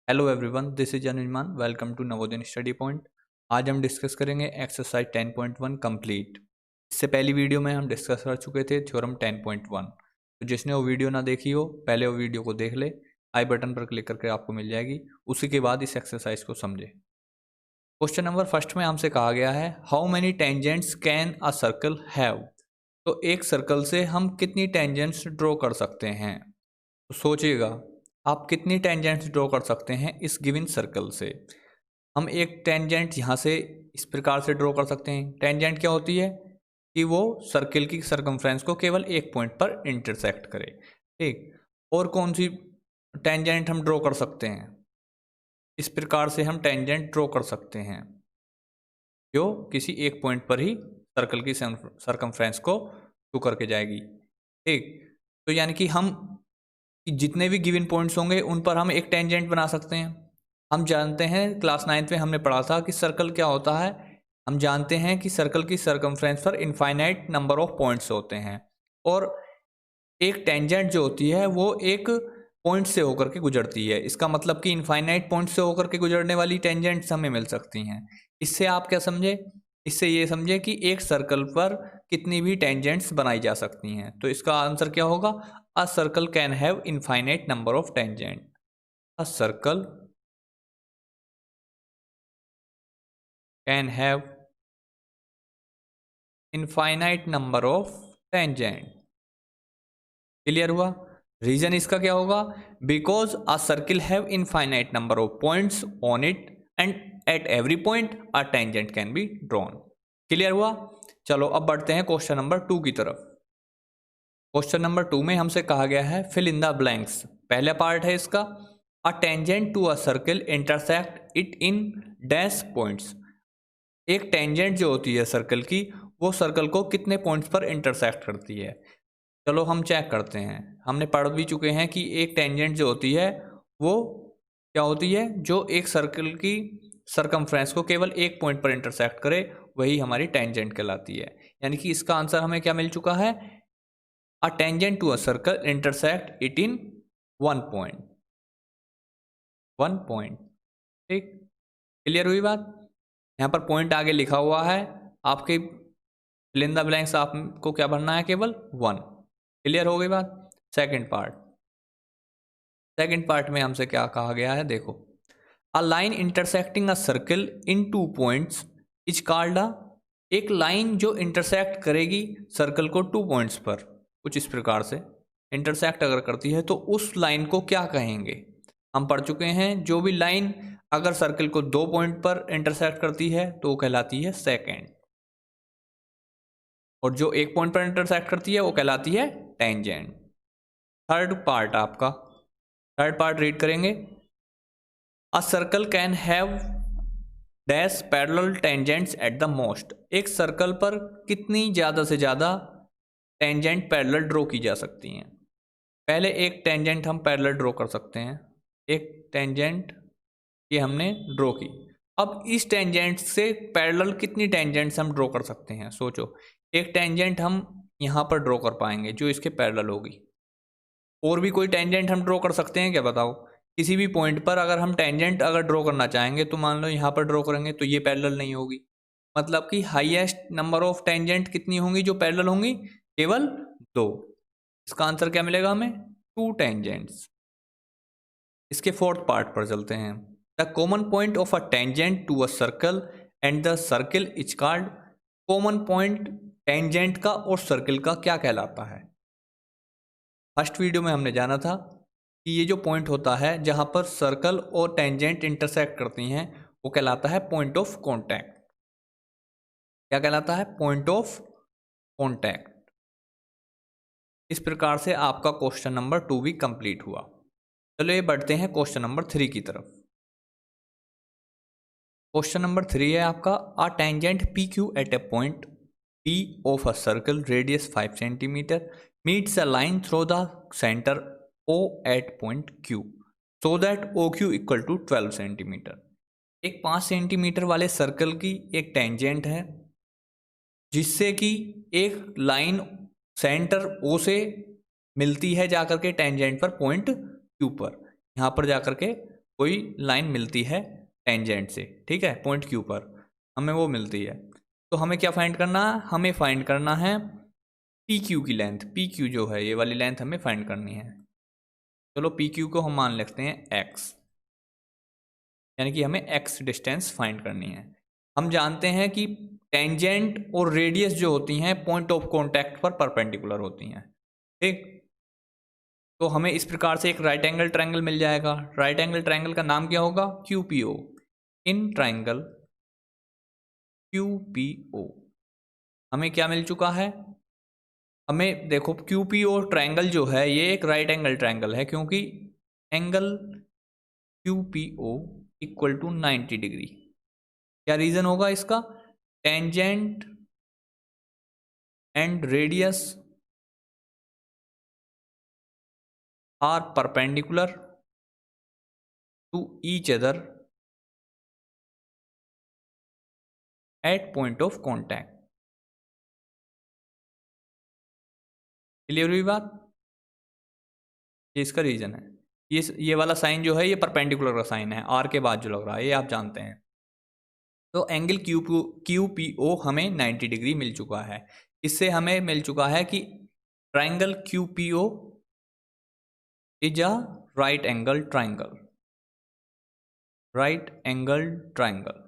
Hello everyone, this is Anuman. Welcome to Navodaya study point. आज हम discuss करेंगे एक्सरसाइज 10.1 कंप्लीट। इससे पहली वीडियो में हम डिस्कस कर चुके थे थ्योरम 10.1। तो जिसने वो वीडियो ना देखी हो, पहले वो वीडियो को देख ले। आई बटन पर क्लिक करके आपको मिल जाएगी। उसी के बाद इस एक्सरसाइज को समझे। क्वेश्चन नंबर फर्स्ट में हमसे कहा गया है, how many tangents can a circle have. तो एक सर्कल से हम कितनी टेंजेंट्स ड्रॉ कर सकते हैं। तो सोचिएगा, आप कितनी टेंजेंट्स ड्रॉ कर सकते हैं इस गिवन सर्कल से। हम एक टेंजेंट यहाँ से इस प्रकार से ड्रॉ कर सकते हैं। टेंजेंट क्या होती है कि वो सर्कल की सरकमफ्रेंस को केवल एक पॉइंट पर इंटरसेक्ट करे। ठीक, और कौन सी टेंजेंट हम ड्रॉ कर सकते हैं? इस प्रकार से हम टेंजेंट ड्रॉ कर सकते हैं जो किसी एक पॉइंट पर ही सर्कल की सरकमफ्रेंस को टू करके जाएगी। ठीक, तो यानी कि हम जितने भी गिवन पॉइंट्स होंगे उन पर हम एक टेंजेंट बना सकते हैं। हम जानते हैं क्लास 9th में हमने पढ़ा था कि सर्कल क्या होता है। हम जानते हैं कि सर्कल की सरकमफ्रेंस पर इनफाइनाइट नंबर ऑफ पॉइंट्स होते हैं और एक टेंजेंट जो होती है वो एक पॉइंट से होकर के गुजरती है। इसका मतलब कि इनफाइनाइट पॉइंट से होकर के गुजरने वाली टेंजेंट्स हमें मिल सकती हैं। इससे आप क्या समझे? इससे ये समझे कि एक सर्कल पर कितनी भी टेंजेंट्स बनाई जा सकती हैं। तो इसका आंसर क्या होगा? A circle can have infinite number of tangent. A circle can have infinite number of tangent. Clear हुआ? रीजन इसका क्या होगा? Because a circle have infinite number of points on it and at every point a tangent can be drawn. Clear हुआ? चलो अब बढ़ते हैं question number 2 की तरफ। क्वेश्चन नंबर 2 में हमसे कहा गया है फिल इन द ब्लैंक्स। पहला पार्ट है इसका, a tangent to a circle intersect it in dash points. एक टेंजेंट जो होती है सर्कल की, वो सर्कल को कितने पॉइंट्स पर इंटरसेक्ट करती है। चलो हम चेक करते हैं। हमने पढ़ भी चुके हैं कि एक टेंजेंट जो होती है वो क्या होती है, जो एक सर्कल की सरकमफ्रेंस को केवल एक पॉइंट पर इंटरसेक्ट करे, वही हमारी टेंजेंट कहलाती है। यानी कि इसका आंसर हमें क्या मिल चुका है? A tangent to a circle intersect it in one point. ठीक, क्लियर हुई बात? यहाँ पर पॉइंट आगे लिखा हुआ है, आपके फिल इन द ब्लैंक्स आपको क्या भरना है? केवल वन। क्लियर हो गई बात? सेकेंड पार्ट में हमसे क्या कहा गया है, देखो। A line intersecting a circle in two points is called a. एक लाइन जो इंटरसेक्ट करेगी सर्कल को टू पॉइंट्स पर, कुछ इस प्रकार से इंटरसेक्ट अगर करती है तो उस लाइन को क्या कहेंगे? हम पढ़ चुके हैं, जो भी लाइन अगर सर्कल को दो पॉइंट पर इंटरसेक्ट करती है तो वो कहलाती है सेकेंड, और जो एक पॉइंट पर इंटरसेक्ट करती है वो कहलाती है टेंजेंट। थर्ड पार्ट रीड करेंगे। A circle can have dash parallel tangents at the most. एक सर्कल पर कितनी ज़्यादा से ज़्यादा टेंजेंट पैरेलल ड्रॉ की जा सकती हैं? पहले एक टेंजेंट हम पैरेलल ड्रॉ कर सकते हैं। एक टेंजेंट ये हमने ड्रॉ की। अब इस टेंजेंट से पैरेलल कितनी टेंजेंट्स हम ड्रॉ कर सकते हैं? सोचो, एक टेंजेंट हम यहाँ पर ड्रॉ कर पाएंगे जो इसके पैरेलल होगी। और भी कोई टेंजेंट हम ड्रॉ कर सकते हैं क्या, बताओ? किसी भी पॉइंट पर अगर हम टेंजेंट अगर ड्रॉ करना चाहेंगे तो मान लो यहाँ पर ड्रॉ करेंगे तो ये पैरेलल नहीं होगी। मतलब कि हाईएस्ट नंबर ऑफ टेंजेंट कितनी होंगी जो पैरेलल होंगी? केवल दो। इसका आंसर क्या मिलेगा हमें? Two tangents. इसके फोर्थ पार्ट पर चलते हैं। The common point of a tangent to a circle and the circle is called. Common point tangent का और सर्कल का क्या कहलाता है? फर्स्ट वीडियो में हमने जाना था कि ये जो पॉइंट होता है जहां पर सर्कल और टेंजेंट इंटरसेक्ट करती हैं वो कहलाता है पॉइंट ऑफ कांटेक्ट। क्या कहलाता है? Point of contact. इस प्रकार से आपका क्वेश्चन नंबर 2 भी कंप्लीट हुआ। चलो ये बढ़ते हैं क्वेश्चन नंबर 3 की तरफ। क्वेश्चन नंबर 3 है आपका, a tangent P Q at a point P of a circle radius 5 centimeter meets a line through the center O at point Q so that OQ equal to 12 centimetre. एक 5 centimetre वाले circle की एक tangent है जिससे कि एक line centre O से मिलती है जाकर के टेंजेंट पर पॉइंट Q पर। यहाँ पर जाकर के कोई लाइन मिलती है टेंजेंट से, ठीक है, पॉइंट क्यू पर हमें वो मिलती है, तो हमें क्या फाइंड करना है, हमें फाइंड करना है पी क्यू की लेंथ। पी क्यू जो है ये वाली लेंथ हमें फाइंड करनी है। चलो पी क्यू को हम मान लेते हैं एक्स, यानी कि हमें एक्स डिस्टेंस फाइंड करनी है। हम जानते हैं कि टेंजेंट और रेडियस जो होती हैं पॉइंट ऑफ कॉन्टैक्ट पर परपेंडिकुलर होती हैं, ठीक। तो हमें इस प्रकार से एक राइट एंगल ट्रायंगल मिल जाएगा। राइट एंगल ट्रायंगल का नाम क्या होगा, क्यूपीओ। इन ट्रायंगल क्यूपीओ हमें क्या मिल चुका है, हमें देखो क्यूपीओ ट्रायंगल जो है ये एक राइट एंगल ट्रायंगल है, क्योंकि angle QPO equal to 90 degree. क्या रीजन होगा इसका, tangent and radius are perpendicular to each other at point of contact. Clear हुई बात, ये इसका रीजन है। ये वाला साइन जो है ये परपेंडिकुलर का साइन है, आर के बाद जो लग रहा है ये आप जानते हैं। तो एंगल क्यूपीओ हमें 90 डिग्री मिल चुका है। इससे हमें मिल चुका है कि triangle QPO is a right angle triangle. Right angle triangle,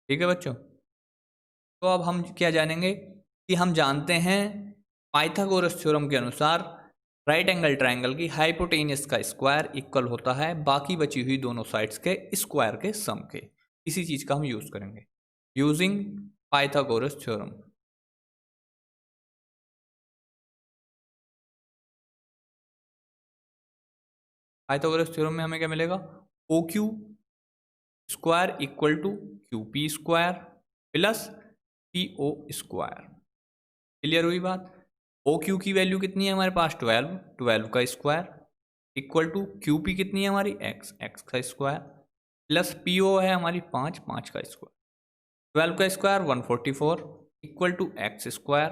ठीक है बच्चों। तो अब हम क्या जानेंगे कि हम जानते हैं पाइथागोरस थ्योरम के अनुसार राइट एंगल ट्राइंगल की हाइपोटेनियस का स्क्वायर इक्वल होता है बाकी बची हुई दोनों साइड्स के स्क्वायर के सम के। इसी चीज का हम यूज करेंगे using Pythagoras theorem. Pythagoras theorem में हमें क्या मिलेगा, O Q square equal to Q P square plus P O square. Clear हुई बात। ओ क्यू की वैल्यू कितनी है हमारे पास 12, 12 का square equal to Q P कितनी है हमारी एक्स, एक्स का स्क्वायर प्लस पी ओ है हमारी 5, 5 का स्क्वायर। 12 का square 144 equal to x square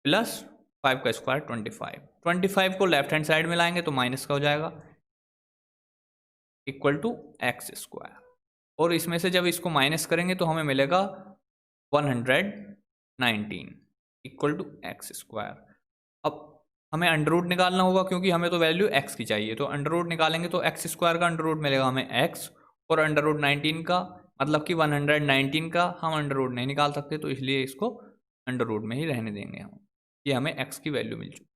plus 5 का स्क्वायर 25। 25 को लेफ्ट हैंड साइड में लाएंगे तो माइनस का हो जाएगा इक्वल टू एक्स स्क्वायर। और इसमें से जब इसको माइनस करेंगे तो हमें मिलेगा 119 इक्वल टू एक्स स्क्वायर। अब हमें अंडर रूट निकालना होगा क्योंकि हमें तो वैल्यू एक्स की चाहिए, तो अंडर रूट निकालेंगे तो एक्स स्क्वायर का अंडर रूट मिलेगा हमें एक्स, और अंडर रूट 19 का मतलब कि 119 का हम अंडर रूट नहीं निकाल सकते, तो इसलिए इसको अंडर रूट में ही रहने देंगे हम। ये हमें एक्स की वैल्यू मिल चुकी।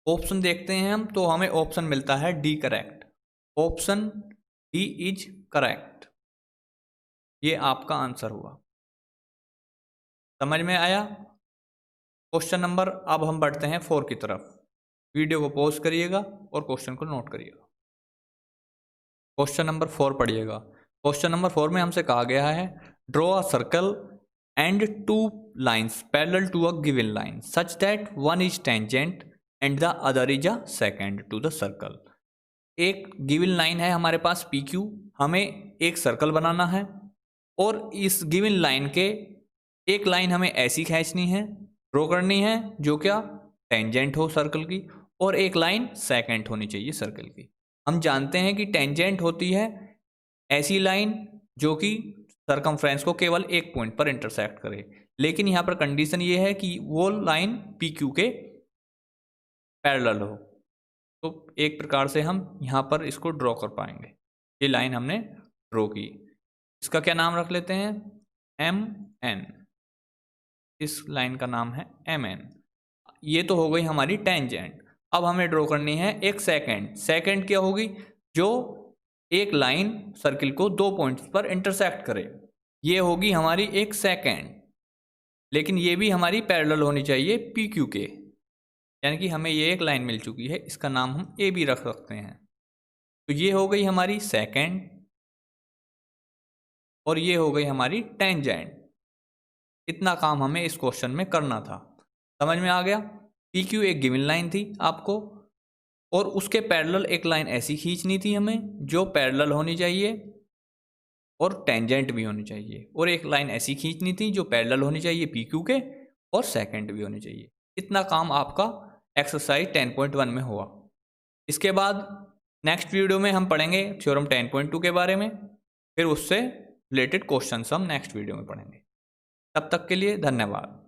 ऑप्शन देखते हैं हम, तो हमें ऑप्शन मिलता है D correct. Option D is correct, ये आपका आंसर हुआ। समझ में आया। क्वेश्चन नंबर, अब हम बढ़ते हैं 4 की तरफ। वीडियो को पॉज करिएगा और क्वेश्चन को नोट करिएगा। क्वेश्चन नंबर 4 पढ़िएगा। क्वेश्चन नंबर 4 में हमसे कहा गया है draw a circle and 2 lines parallel to a given line such that one is tangent and the other is a secant to the circle. एक गिवन लाइन है हमारे पास पी क्यू, हमें एक सर्कल बनाना है और इस गिवन लाइन के एक लाइन हमें ऐसी खींचनी है, ड्रॉ करनी है जो क्या टेंजेंट हो सर्कल की, और एक लाइन सेकेंट होनी चाहिए सर्कल की। हम जानते हैं कि टेंजेंट होती है ऐसी लाइन जो कि सरकमफ्रेंस को केवल एक पॉइंट पर इंटरसेक्ट करे, लेकिन यहाँ पर कंडीशन ये है कि वो लाइन पी क्यू के पैरेलल हो। तो एक प्रकार से हम यहाँ पर इसको ड्रॉ कर पाएंगे। ये लाइन हमने ड्रॉ की, इसका क्या नाम रख लेते हैं, एम एन। इस लाइन का नाम है एम एन। ये तो हो गई हमारी टेंजेंट। अब हमें ड्रॉ करनी है एक सेकेंड। सेकेंड क्या होगी, जो एक लाइन सर्किल को 2 पॉइंट्स पर इंटरसेक्ट करे, ये होगी हमारी एक सेकेंड। लेकिन ये भी हमारी पैरेलल होनी चाहिए पी क्यू के, यानी कि हमें ये एक लाइन मिल चुकी है, इसका नाम हम ए भी रख सकते हैं। तो ये हो गई हमारी सेकेंड और ये हो गई हमारी टेंजेंट। इतना काम हमें इस क्वेश्चन में करना था। समझ में आ गया। पी क्यू एक गिवन लाइन थी आपको, और उसके पैरेलल एक लाइन ऐसी खींचनी थी हमें जो पैरेलल होनी चाहिए और टेंजेंट भी होनी चाहिए, और एक लाइन ऐसी खींचनी थी जो पैरेलल होनी चाहिए पी क्यू के और सेकेंड भी होनी चाहिए। इतना काम आपका एक्सरसाइज 10.1 में हुआ। इसके बाद नेक्स्ट वीडियो में हम पढ़ेंगे थ्योरम 10.2 के बारे में, फिर उससे रिलेटेड क्वेश्चंस हम नेक्स्ट वीडियो में पढ़ेंगे। तब तक के लिए धन्यवाद।